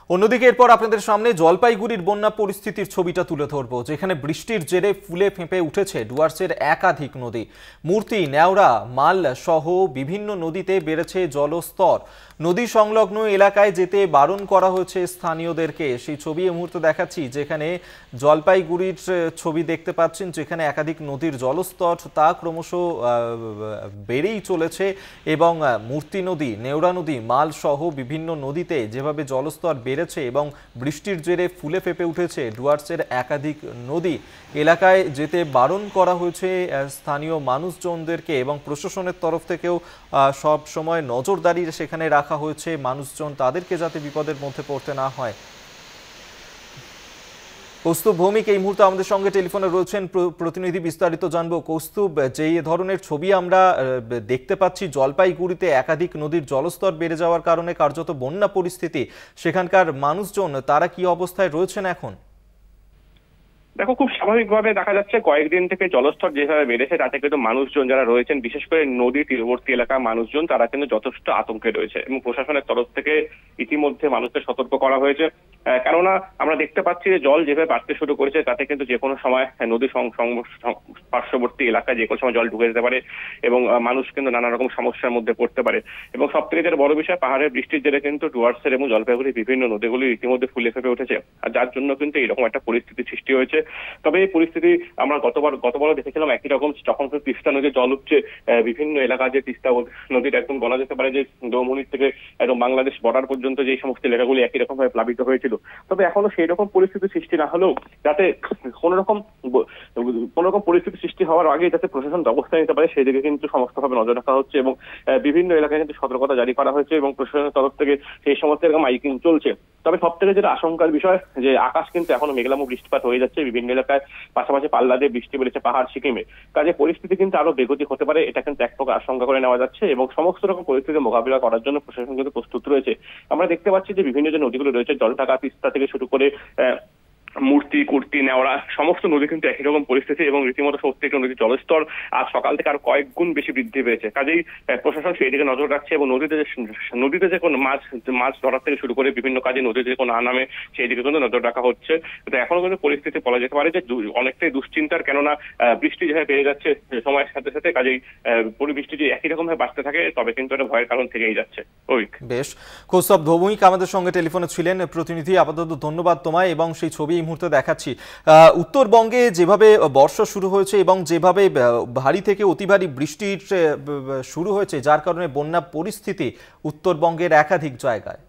অন্যদিকে এরপর আপনাদের সামনে জলপাইগুড়ির বন্যা পরিস্থিতির ছবিটা তুলে ধরবো, যেখানে বৃষ্টির জেরে ফুলে ফেঁপে উঠেছে ডুয়ার্সের একাধিক নদী। মূর্তি, নেওড়া, মাল সহ বিভিন্ন নদীতে বেড়েছে জলস্তর। নদী সংলগ্ন এলাকায় যেতে বারণ করা হয়েছে স্থানীয়দেরকে। সেই ছবি এই মুহূর্তে দেখাচ্ছি, যেখানে জলপাইগুড়ির ছবি দেখতে পাচ্ছেন, যেখানে একাধিক নদীর জলস্তর তা ক্রমশ বেড়েই চলেছে এবং মূর্তি নদী, নেওড়া নদী, মাল সহ বিভিন্ন নদীতে যেভাবে জলস্তর বেড়েছে এবং বৃষ্টির জেরে ফুলে ফেঁপে উঠেছে ডুয়ার্সের একাধিক নদী, এলাকায় যেতে বারণ করা হয়েছে স্থানীয় মানুষজনদেরকে এবং প্রশাসনের তরফ থেকেও সব সময় নজরদারি সেখানে রাখা হয়েছে মানুষজন, তাদেরকে যাতে বিপদের মধ্যে পড়তে না হয়। কৌস্তুভ ভৌমিক এই মুহূর্তে আমাদের সঙ্গে টেলিফোনে রয়েছেন, প্রতিনিধি বিস্তারিত জানবো। কৌস্তুভ, যে ধরনের ছবি আমরা দেখতে পাচ্ছি, জলপাইগুড়িতে একাধিক নদীর জলস্তর বেড়ে যাওয়ার কারণে কার্যত বন্যা পরিস্থিতি, সেখানকার মানুষজন তারা কি অবস্থায় রয়েছেন এখন? দেখো, খুব স্বাভাবিকভাবে দেখা যাচ্ছে কয়েকদিন থেকে জলস্তর যেভাবে বেড়েছে তাতে কিন্তু মানুষজন যারা রয়েছেন, বিশেষ করে নদী তীরবর্তী এলাকার মানুষজন, তারা কিন্তু যথেষ্ট আতঙ্কে রয়েছে এবং প্রশাসনের তরফ থেকে ইতিমধ্যে মানুষদের সতর্ক করা হয়েছে। কেননা আমরা দেখতে পাচ্ছি যে জল যেভাবে বাড়তে শুরু করেছে তাতে কিন্তু যে কোনো সময় নদী পার্শ্ববর্তী এলাকায় যে কোনো সময় জল ঢুকে যেতে পারে এবং মানুষ কিন্তু নানা রকম সমস্যার মধ্যে পড়তে পারে। এবং সব থেকে যেটা বড় বিষয়, পাহাড়ের বৃষ্টির জেরে কিন্তু ডুয়ার্সের এবং জলপাইগুড়ির বিভিন্ন নদীগুলি ইতিমধ্যে ফুলে ফেঁপে উঠেছে, আর যার জন্য কিন্তু এরকম একটা পরিস্থিতি সৃষ্টি হয়েছে। তবে এই পরিস্থিতি আমরা গতবারও দেখেছিলাম একই রকম, যখন তিস্তা নদীর জল উঠছে বিভিন্ন এলাকা, যে তিস্তা নদীর একদম বলা যেতে পারে যে দমনির থেকে একদম বাংলাদেশ বর্ডার পর্যন্ত যে সমস্ত এলাকাগুলি একই রকম ভাবে প্লাবিত হয়েছিল। তবে এখনো সেই রকম পরিস্থিতি সৃষ্টি না হলেও যাতে কোনো রকম পরিস্থিতি সৃষ্টি হওয়ার আগে যাতে প্রশাসন ব্যবস্থা নিতে পারে সেই দিকে কিন্তু সমস্তভাবে নজর রাখা হচ্ছে এবং বিভিন্ন এলাকায় কিন্তু সতর্কতা জারি করা হয়েছে এবং প্রশাসনের তরফ থেকে সেই সমস্ত এলাকা মাইকিং চলছে। তবে সব থেকে যেটা আশঙ্কার বিষয়, যে আকাশ কিন্তু এখনো মেঘলাম বৃষ্টিপাত হয়ে যাচ্ছে বিভিন্ন এলাকায়, পাশাপাশি পাল্লা দিয়ে বৃষ্টি বেড়েছে পাহাড় সিকিমে। কাজে পরিস্থিতি কিন্তু আরো বেগতিক হতে পারে, এটা কিন্তু এক প্রকার আশঙ্কা করে নেওয়া যাচ্ছে এবং সমস্ত রকম পরিস্থিতি মোকাবিলা করার জন্য প্রশাসন কিন্তু প্রস্তুত রয়েছে। আমরা দেখতে পাচ্ছি যে বিভিন্ন যে নদীগুলো রয়েছে, জলঢাকা, তিস্তা থেকে শুরু করে মূর্তি, কুর্তি, নেওড়া, সমস্ত নদী কিন্তু একই রকম পরিস্থিতি এবং রীতিমতো প্রত্যেকটা নদীর জলস্তর আজ সকাল থেকে আর কয়েক গুণ বেশি বৃদ্ধি পেয়েছে। কাজেই প্রশাসন সেই দিকে নজর রাখছে এবং নদীতে যে কোনো মাছ ধরার থেকে শুরু করে বিভিন্ন কাজে নদীতে যে কোনো আনামে সেই দিকে কিন্তু নজর রাখা হচ্ছে। তো এখনো কিন্তু পরিস্থিতি বলা যেতে পারে যে অনেকটাই দুশ্চিন্তার, কেননা বৃষ্টি যেভাবে বেড়ে যাচ্ছে সময়ের সাথে সাথে, কাজেই বৃষ্টি যদি একই রকম ভাবে বাড়তে থাকে তবে কিন্তু এটা ভয়ের কারণ থেকেই যাচ্ছে। বেশ, কৌস্তভ ভৌমিক আমাদের সঙ্গে টেলিফোনে ছিলেন প্রতিনিধি, আপাতত ধন্যবাদ তোমায়। এবং সেই ছবি এই মুহূর্তে দেখাচ্ছি, উত্তরবঙ্গে যেভাবে বর্ষা শুরু হয়েছে এবং যেভাবে ভারী থেকে অতি ভারী বৃষ্টির শুরু হয়েছে, যার কারণে বন্যা পরিস্থিতি উত্তরবঙ্গের একাধিক জায়গায়।